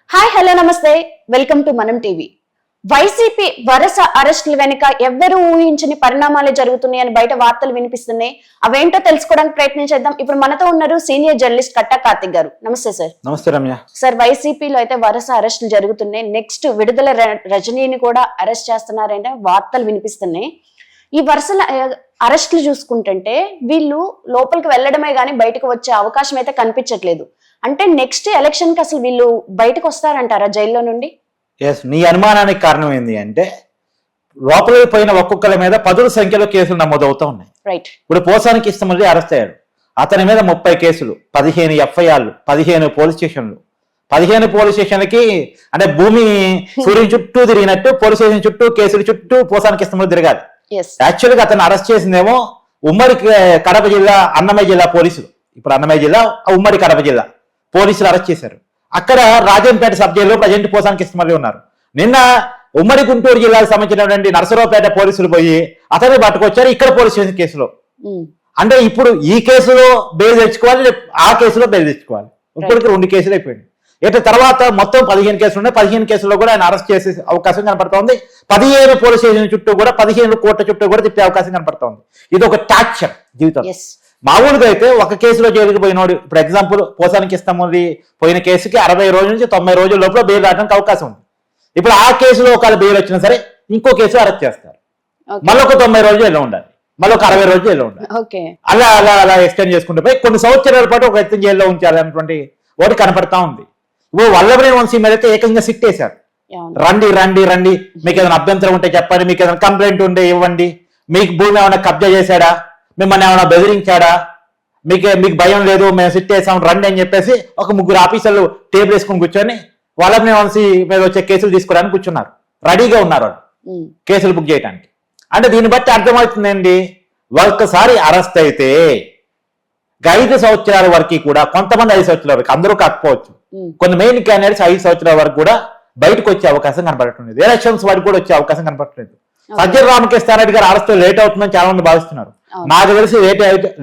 Hi hello నమస్తే welcome to మనం TV. YCP వరుస అరెస్టుల వెనుక ఎవ్వరూ ఊహించని పరిణామాలే జరుగుతున్నాయని బయట వార్తలు వినిపిస్తున్నాయి. అవేంటో తెలుసుకోవడానికి ప్రయత్నం చేద్దాం. ఇప్పుడు మనతో ఉన్నారు సీనియర్ జర్నలిస్ట్ కట్టా కార్తిక్ గారు. నమస్తే సార్. నమస్తే రమ్య. సార్, వైసీపీలో అయితే వరుస అరెస్టులు జరుగుతున్నాయి. నెక్స్ట్ విడుదల రజనీని కూడా అరెస్ట్ చేస్తున్నారంటే వార్తలు వినిపిస్తున్నాయి. ఈ వరుస అరెస్టులు చూసుకుంటుంటే వీళ్ళు లోపలికి వెళ్ళడమే గానీ బయటకు వచ్చే అవకాశం అయితే కనిపించట్లేదు. అంటే నెక్స్ట్ ఎలక్షన్ కి అసలు వీళ్ళు బయటకు వస్తారంటారా జైల్లో నుండి? ఎస్, నీ అనుమానానికి కారణం ఏంది అంటే లోపలికి పోయిన ఒక్కొక్కరి మీద 10ల సంఖ్యలో కేసులు నమోదవుతా ఉన్నాయి. రైట్. ఇప్పుడు పోసానికి ఇష్టమల్లి అరెస్ట్ అయ్యాడు. అతని మీద 30 కేసులు, 15 ఎఫ్ఐఆర్లు, 15 పోలీస్ స్టేషన్లు. 15 పోలీస్ స్టేషన్లకి అంటే భూమి సూర్యుని చుట్టూ తిరిగినట్టు పోలీస్ స్టేషన్ చుట్టూ కేసుల చుట్టూ పోసానికి ఇష్టమల్లి తిరగాలి. యాక్చువల్ గా అతను అరెస్ట్ చేసిందేమో ఉమ్మడి కడప జిల్లా అన్నమయ్య జిల్లా పోలీసులు. ఇప్పుడు అన్నమయ్య జిల్లా ఉమ్మడి కడప జిల్లా పోలీసులు అరెస్ట్ చేశారు. అక్కడ రాజంపేట సబ్ జైల్లో ప్రజెంట్ పోసానికి ఇష్టమల్లి ఉన్నారు. నిన్న ఉమ్మడి గుంటూరు జిల్లాకు సంబంధించినటువంటి నరసరావుపేట పోలీసులు పోయి అతన్ని పట్టుకొచ్చారు ఇక్కడ పోలీస్ స్టేషన్ కేసులో. అంటే ఇప్పుడు ఈ కేసులో బెయిల్ తెచ్చుకోవాలి, ఆ కేసులో బెయిల్ తెచ్చుకోవాలి. ఇప్పటికి 2 కేసులు అయిపోయింది. ఇట్లా తర్వాత మొత్తం 15 కేసులు ఉన్నాయి. 15 కేసుల్లో కూడా ఆయన అరెస్ట్ చేసే అవకాశం కనపడుతోంది. 15 పోలీస్ స్టేషన్ చుట్టూ కూడా 15 కోట్ల చుట్టూ కూడా తిప్పే అవకాశం కనపడుతోంది. ఇది ఒక టార్చర్ జీవితం. మామూలుగా అయితే ఒక కేసులో జైలుకి పోయినోడు, ఇప్పుడు ఎగ్జాంపుల్ పోసానికి ఇష్టమల్లి పోయిన కేసుకి 60 రోజుల నుంచి 90 రోజుల లోపల బెయిల్ రావడానికి అవకాశం ఉంది. ఇప్పుడు ఆ కేసులో ఒకవేళ బెయిల్ వచ్చినా సరే ఇంకో కేసు అరెస్ట్ చేస్తారు. మళ్ళీ ఒక 90 రోజులు ఎలా ఉండాలి, మళ్ళీ ఒక 60 రోజులు ఎలా ఉండాలి. అలా అలా అలా ఎక్స్టెండ్ చేసుకుంటూ పోయి కొన్ని సంవత్సరాల పాటు ఒక ఎత్తున జైల్లో ఉంచాలి అన్నటువంటి ఒకటి కనపడతా ఉంది. ఇప్పుడు వల్లభనేని వంశీ మీద అయితే ఏకంగా సిట్ వేశారు. రండి రండి రండి, మీకు ఏదైనా అభ్యంతరం ఉంటే చెప్పండి, మీకు ఏదైనా కంప్లైంట్ ఉంటే ఇవ్వండి, మీకు భూమి ఏమైనా కబ్జా చేశాడా, మిమ్మల్ని ఏమైనా బెదిరించాడా, మీకు భయం లేదు, మేము సిట్ వేసాం రండి అని చెప్పేసి ఒక 3 ఆఫీసర్లు టేబుల్ వేసుకుని కూర్చొని వల్లభనేని వంశీ మీద వచ్చే కేసులు తీసుకోవడానికి కూర్చున్నారు. రెడీగా ఉన్నారు వాళ్ళు కేసులు బుక్ చేయడానికి. అంటే దీన్ని బట్టి అర్థమవుతుందండి, ఒక్కసారి అరెస్ట్ అయితే 5 సంవత్సరాల వరకు కూడా, కొంతమంది 5 సంవత్సరాల వరకు, అందరూ కాకపోవచ్చు, కొన్ని మెయిన్ క్యాండిడేట్స్ 5 సంవత్సరాల వరకు కూడా బయటకు వచ్చే అవకాశం కనపడట్లేదు. ఎలక్షన్స్ వరకు కూడా వచ్చే అవకాశం కనపడట్లేదు. సజ్జల రామకృష్ణారెడ్డి గారు అరెస్ట్ లేట్ అవుతుందని చాలా మంది భావిస్తున్నారు. నాకు తెలిసి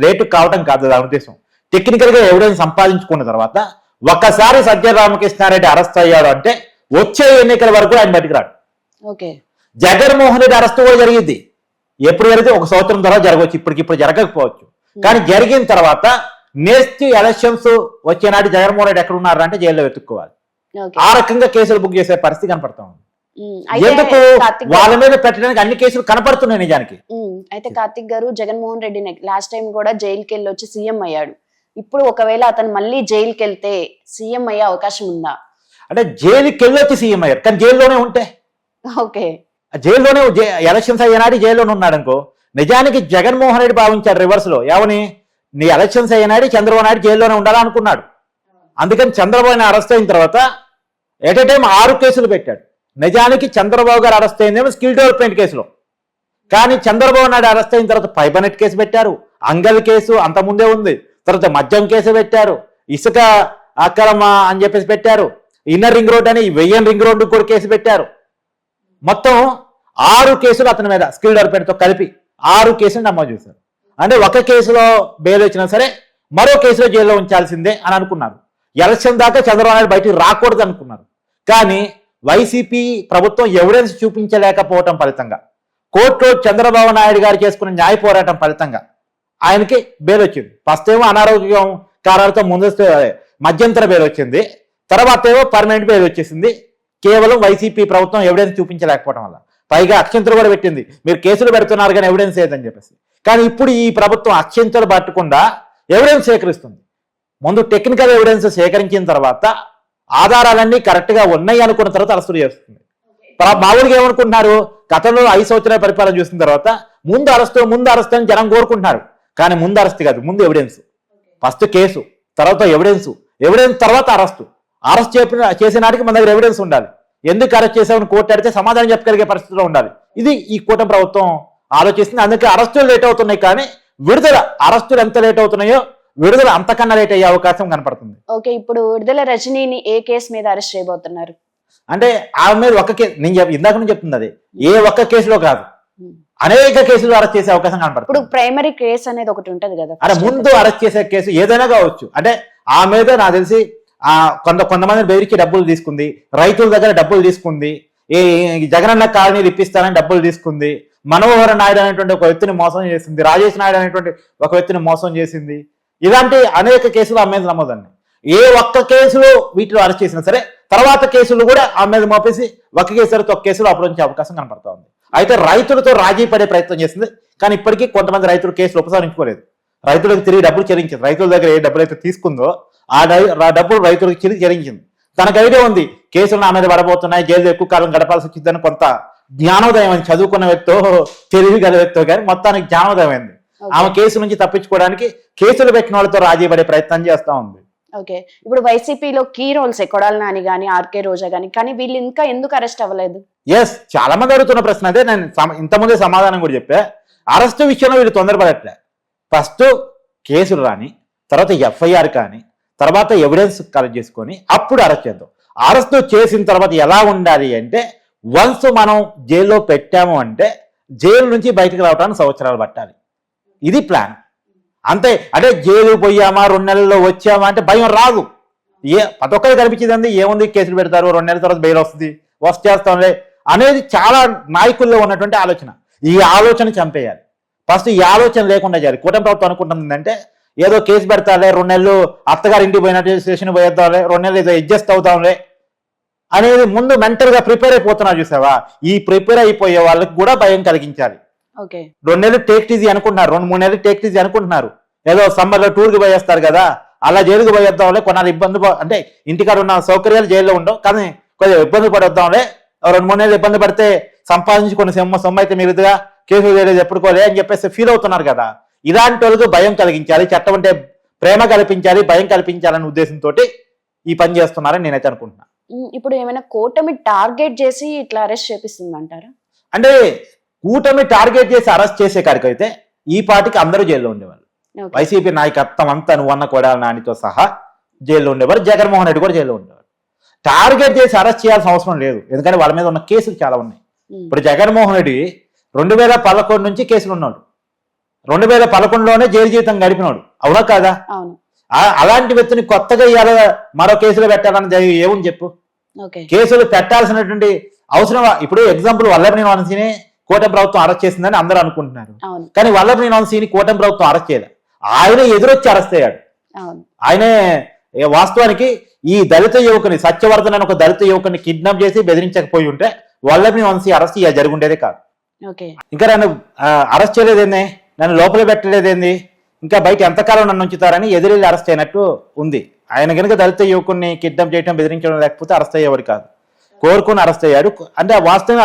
లేటు కావటం కాదు దాని ఉద్దేశం. టెక్నికల్ గా ఎవిడెన్స్ సంపాదించుకున్న తర్వాత ఒక్కసారి సజ్జల రామకృష్ణారెడ్డి అరెస్ట్ అయ్యాడు అంటే వచ్చే ఎన్నికల వరకు ఆయన బయటకు రాడు. జగన్మోహన్ రెడ్డి అరెస్ట్ కూడా జరిగింది. ఎప్పుడు జరిగితే 1 సంవత్సరం తర్వాత జరగవచ్చు, ఇప్పటికిప్పుడు జరగకపోవచ్చు. కానీ జరిగిన తర్వాత నెక్స్ట్ ఎలక్షన్స్ వచ్చే నాటి జగన్మోహన్ రెడ్డి ఎక్కడ ఉన్నారు అంటే జైల్లో వెతుక్కోవాలి. ఆ రకంగా కేసులు బుక్ చేసే పరిస్థితి కనపడతా ఉంది. ఎందుకు వాళ్ళ మీద పెట్టడానికి అన్ని కేసులు కనపడుతున్నాయి నిజానికి. అయితే కార్తిక్ గారు, జగన్మోహన్ రెడ్డి లాస్ట్ టైం కూడా జైలుకి వెళ్ళి వచ్చి సీఎం అయ్యాడు. ఇప్పుడు ఒకవేళ అతను మళ్ళీ జైలుకి వెళ్తే సీఎం అయ్యే అవకాశం ఉందా? అంటే జైలుకి వెళ్ళి వచ్చి సీఎం అయ్యారు, కానీ జైల్లోనే ఉంటే జైల్లోనే ఎలక్షన్స్ అయ్యేనాడు జైల్లోనే ఉన్నాడు అనుకో. నిజానికి జగన్మోహన్ రెడ్డి భావించాడు రివర్స్ లో, ఏమని, నీ ఎలక్షన్స్ అయ్యేనాడు చంద్రబాబు నాయుడు జైల్లోనే ఉండాలనుకున్నాడు. అందుకని చంద్రబాబు నాయుడు అరెస్ట్ అయిన తర్వాత ఎట్ ఏ టైం 6 కేసులు పెట్టాడు. నిజానికి చంద్రబాబు గారు అరెస్ట్ అయిందేమో స్కిల్ డెవలప్మెంట్ కేసులో, కానీ చంద్రబాబు నాయుడు అరెస్ట్ అయిన తర్వాత పైబనెట్ కేసు పెట్టారు, అంగల్ కేసు అంత ముందే ఉంది, తర్వాత మద్యం కేసు పెట్టారు, ఇసుక అక్రమ అని చెప్పేసి పెట్టారు, ఇన్నర్ రింగ్ రోడ్ అని 1000 రింగ్ రోడ్డు కూడా కేసు పెట్టారు. మొత్తం 6 కేసులు అతని మీద స్కిల్ డెవలప్మెంట్తో కలిపి 6 కేసులు నమోదు చేశారు. అంటే ఒక కేసులో బెయిల్ వచ్చినా సరే మరో కేసులో జైల్లో ఉంచాల్సిందే అని అనుకున్నారు. ఎలక్షన్ దాకా చంద్రబాబు నాయుడు బయటికి రాకూడదు అనుకున్నారు. కానీ వైసీపీ ప్రభుత్వం ఎవిడెన్స్ చూపించలేకపోవటం ఫలితంగా, కోర్టులో చంద్రబాబు నాయుడు గారు చేసుకున్న న్యాయ పోరాటం ఫలితంగా ఆయనకి బెయిల్ వచ్చింది. ఫస్ట్ ఏమో అనారోగ్యం కారణాలతో ముందస్తు మధ్యంతర బెయిల్ వచ్చింది, తర్వాత ఏమో పర్మనెంట్ బెయిల్ వచ్చేసింది. కేవలం వైసీపీ ప్రభుత్వం ఎవిడెన్స్ చూపించలేకపోవడం వల్ల. పైగా అక్షంతలు కూడా పెట్టింది, మీరు కేసులు పెడుతున్నారు కానీ ఎవిడెన్స్ ఏదని చెప్పేసి. కానీ ఇప్పుడు ఈ ప్రభుత్వం అక్షంతలు పట్టకుండా ఎవిడెన్స్ సేకరిస్తుంది. ముందు టెక్నికల్ ఎవిడెన్స్ సేకరించిన తర్వాత ఆధారాలన్నీ కరెక్ట్ గా ఉన్నాయి అనుకున్న తర్వాత అరెస్టులు చేస్తుంది. మామూలుగా ఏమనుకుంటున్నారు, గతంలో 5 సంవత్సరాల పరిపాలన చూసిన తర్వాత ముందు అరెస్ట్ అని జనం కోరుకుంటున్నారు. కానీ ముందు అరెస్ట్ కాదు, ముందు ఎవిడెన్స్. ఫస్ట్ కేసు, తర్వాత ఎవిడెన్స్ తర్వాత అరెస్ట్ చేసే నాటికి మన దగ్గర ఎవిడెన్స్ ఉండాలి. ఎందుకు అరెస్ట్ చేసామని కోర్టు అడిగితే సమాధానం చెప్పగలిగే పరిస్థితిలో ఉండాలి. ఇది ఈ కూటమి ప్రభుత్వం ఆలోచిస్తుంది. అందుకే అరెస్టులు లేట్ అవుతున్నాయి, కానీ అరెస్టులు ఎంత లేట్ అవుతున్నాయో విడుదల అంతకన్నా లేట్ అయ్యే అవకాశం కనపడుతుంది. ఓకే, ఇప్పుడు విడుదల రజనీని ఏ కేసు మీద అరెస్ట్ చేయబోతున్నారు అంటే ఆమె మీద ఒక కేసు, నేను ఇందాక నుంచి చెప్తుంది, అది ఏ ఒక్క కేసులో కాదు, అనేక కేసులు అరెస్ట్ చేసే అవకాశం కనపడుతుంది. ఇప్పుడు ప్రైమరీ కేసు అనేది ఒకటి ఉంటది కదా, అంటే ముందు అరెస్ట్ చేసే కేసు ఏదైనా కావచ్చు. అంటే ఆ మీద నాకు తెలిసి కొంతమందిని బెదిరించి డబ్బులు తీసుకుంది, రైతుల దగ్గర డబ్బులు తీసుకుంది, ఈ జగనన్న కాలనీలు ఇప్పిస్తానని డబ్బులు తీసుకుంది, మనోహర నాయుడు అనేటువంటి ఒక వ్యక్తిని మోసం చేసింది, రాజేష్ నాయుడు అనేటువంటి ఒక వ్యక్తిని మోసం చేసింది. ఇలాంటి అనేక కేసులు ఆమె మీద నమోదండి. ఏ ఒక్క కేసులో వీటిలో అరెస్ట్ చేసినా సరే తర్వాత కేసులు కూడా ఆమె మీద మోపేసి ఒక కేసు ఒక కేసులో అప్పగించే అవకాశం కనపడతా ఉంది. అయితే రైతులతో రాజీ పడే ప్రయత్నం చేసింది, కానీ ఇప్పటికీ కొంతమంది రైతులు కేసులు ఉపసంహరించుకోలేదు. రైతులకు తిరిగి డబ్బులు చెల్లించింది. రైతుల దగ్గర ఏ డబ్బులు అయితే తీసుకుందో ఆ డబ్బులు రైతులకు తిరిగి చెల్లించింది. తనకు ఐడియా ఉంది కేసులు నా మీద పడబోతున్నాయి, జైలు ఎక్కువ కాలం గడపాల్సి వచ్చిందని కొంత జ్ఞానోదయం అయింది. చదువుకున్న వ్యక్తో తెలివి గల వ్యక్తో కానీ మొత్తానికి జ్ఞానోదయం అయింది. ఆమె కేసు నుంచి తప్పించుకోవడానికి కేసులు పెట్టిన వాళ్ళతో రాజీ పడే ప్రయత్నం చేస్తా ఉంది. ఓకే, ఇప్పుడు వైసీపీలో కీ రోల్స్ కొడాలి నాని గానీ ఆర్కే రోజా గానీ, కానీ వీళ్ళు ఇంకా ఎందుకు అరెస్ట్ అవ్వలేదు? ఎస్, చాలా మంది అడుగుతున్న ప్రశ్న అదే. నేను ఇంతకుముందే సమాధానం కూడా చెప్పా. అరెస్ట్ విషయంలో వీళ్ళు తొందరపడట్లే. ఫస్ట్ కేసులు రాని, తర్వాత ఎఫ్ఐఆర్ కానీ, తర్వాత ఎవిడెన్స్ కలెక్ట్ చేసుకొని అప్పుడు అరెస్ట్ చేద్దాం. అరెస్ట్ చేసిన తర్వాత ఎలా ఉండాలి అంటే, వన్స్ మనం జైల్లో పెట్టాము అంటే జైలు నుంచి బయటకు రావడానికి సంవత్సరాలు పట్టాలి. ఇది ప్లాన్. అంతే. అంటే జైలు పోయామా 2 నెలల్లో వచ్చామా అంటే భయం రాదు. ప్రతి ఒక్కరికి కనిపించింది ఏముంది, కేసులు పెడతారు, 2 నెలల తర్వాత బెయిల్ వస్తుంది, వచ్చేస్తాంలే అనేది చాలా నాయకుల్లో ఉన్నటువంటి ఆలోచన. ఈ ఆలోచన చంపేయాలి. ఫస్ట్ ఈ ఆలోచన లేకుండా చేయాలి. కూటమి ప్రభుత్వం అనుకుంటుందంటే ఏదో కేసు పెడతాలే, 2 నెలలు అత్తగారి ఇంటికి పోయినట్టు స్టేషన్ పోయేద్దాంలే, 2 నెలలు ఏదో అడ్జస్ట్ అవుతాంలే అనేది ముందు మెంటల్ గా ప్రిపేర్ అయిపోతున్నారు. చూసావా, ఈ ప్రిపేర్ అయిపోయే వాళ్ళకి కూడా భయం కలిగించాలి. 2 నెలలు టేక్ ఈజీ అనుకుంటున్నారు, 2-3 నెలలు టేక్ ఈజీ అనుకుంటున్నారు. ఏదో సమ్మర్ లో టూర్కి పోయేస్తారు కదా, అలా జైలుకి పోయేద్దాంలే, కొన్నాళ్ళు ఇబ్బంది అంటే ఇంటికాడ ఉన్న సౌకర్యాలు జైల్లో ఉండవు కానీ కొద్దిగా ఇబ్బంది పడేద్దాంలే, 2-3 నెలలు ఇబ్బంది పడితే సంపాదించి కొన్ని సొమ్ము అయితే మిగులుగా కేసులు చేయలేదు ఎప్పుడుకోలే అని చెప్పేసి ఫీల్ అవుతున్నారు కదా. ఇలాంటి వాళ్ళకు భయం కలిగించాలి, చట్టం అంటే ప్రేమ కల్పించాలి, భయం కల్పించాలనే ఉద్దేశంతో ఈ పని చేస్తున్నారని నేనైతే అనుకుంటున్నా. ఇప్పుడు ఏమైనా కూటమి టార్గెట్ చేసి ఇట్లా అరెస్ట్ చేపిస్తుంది అంటారా? అంటే కూటమి టార్గెట్ చేసి అరెస్ట్ చేసే కాడికైతే ఈ పార్టీకి అందరూ జైల్లో ఉండేవాళ్ళు. వైసీపీ నాయకత్వం అంతా నువ్వన్న కొడాలి నానితో సహా జైల్లో ఉండేవారు. జగన్మోహన్ రెడ్డి కూడా జైల్లో ఉండేవారు. టార్గెట్ చేసి అరెస్ట్ చేయాల్సిన అవసరం లేదు, ఎందుకంటే వాళ్ళ మీద ఉన్న కేసులు చాలా ఉన్నాయి. ఇప్పుడు జగన్మోహన్ రెడ్డి 2011 నుంచి కేసులు ఉన్నాడు, 2011లోనే జైలు జీవితం గడిపినాడు, అవునా కాదా? అలాంటి వ్యక్తిని కొత్తగా ఇవాళ మరో కేసులో పెట్టాలని ఏముంది చెప్పు? కేసులు పెట్టాల్సినటువంటి అవసరం. ఇప్పుడు ఎగ్జాంపుల్ వల్లభనేని వంశీని కూటమి ప్రభుత్వం అరెస్ట్ చేసిందని అందరూ అనుకుంటున్నారు, కానీ వల్లభనేని వంశీని కూటమి ప్రభుత్వం అరెస్ట్ చేయలేదు. ఆయన ఎదురొచ్చి అరెస్ట్ అయ్యాడు. ఆయనే వాస్తవానికి ఈ దళిత యువకుని సత్యవర్ధన్ అని ఒక దళిత యువకుని కిడ్నాప్ చేసి బెదిరించకపోయి ఉంటే వల్లభనేని వంశీ అరెస్ట్ జరుగుండేదే కాదు. ఇంకా నన్ను అరెస్ట్ చేయలేదేంది, నన్ను లోపల పెట్టలేదేంది, ఇంకా బయట ఎంతకాలం నన్ను ఉంచుతారని ఎదురెళ్ళి అరెస్ట్ అయినట్టు ఉంది. ఆయన కనుక దళిత యువకుని కిడ్నాప్ చేయడం బెదిరించడం లేకపోతే అరెస్ట్ అయ్యేవాడు కాదు. కోరుకుని అరెస్ట్ అయ్యాడు. అంటే వాస్తవంగా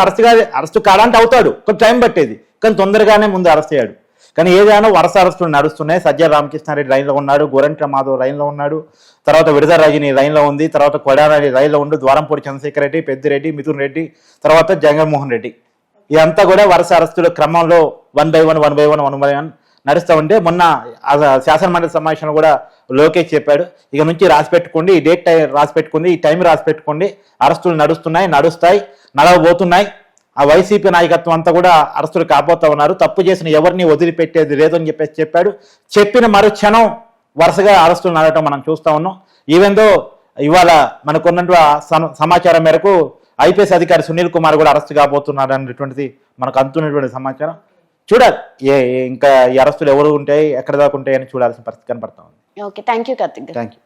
అరెస్ట్ కాదంటే అవుతాడు, కొంచెం టైం పట్టేది, కానీ తొందరగానే ముందు అరెస్ట్ అయ్యాడు. కానీ ఏదైనా వరుస అరెస్టులు నడుస్తున్నాయి. సజ్జల రామకృష్ణారెడ్డి లైన్లో ఉన్నాడు, గోరంట్ల మాధవ్ లైన్లో ఉన్నాడు, తర్వాత విడుదల రజని లైన్లో ఉంది, తర్వాత కొడాలి లైన్లో ఉండు, ద్వారంపూడి చంద్రశేఖర్ రెడ్డి, పెద్దిరెడ్డి, మిథున్ రెడ్డి, తర్వాత జగన్మోహన్ రెడ్డి. ఇదంతా కూడా వరుస అరెస్టుల క్రమంలో 1 by 1 నడుస్తూ ఉంటే మొన్న శాసనమండలి సమావేశంలో కూడా లోకేష్ చెప్పాడు, ఇక నుంచి రాసి పెట్టుకోండి, ఈ డేట్ రాసి పెట్టుకోండి, ఈ టైం రాసి పెట్టుకోండి, అరెస్టులు నడుస్తాయి, నడవబోతున్నాయి. ఆ వైసీపీ నాయకత్వం అంతా కూడా అరెస్టులు కాబోతా ఉన్నారు, తప్పు చేసిన ఎవరిని వదిలిపెట్టేది లేదని చెప్పేసి చెప్పాడు. చెప్పిన మరుక్షణం వరుసగా అరెస్టులు నడవటం మనం చూస్తా ఉన్నాం. ఈవెందో ఇవాళ మనకున్నటువంటి సమాచారం మేరకు ఐపీఎస్ అధికారి సునీల్ కుమార్ కూడా అరెస్ట్ కాబోతున్నారు అనేటువంటిది మనకు అందుతున్నటువంటి సమాచారం. చూడాలి ఇంకా ఈ అరెస్టులు ఎవరు ఉంటాయి, ఎక్కడ దాకా ఉంటాయి అని చూడాల్సిన పరిస్థితి కనపడతా ఉంది. Okay, thank you Karthik. Thank you.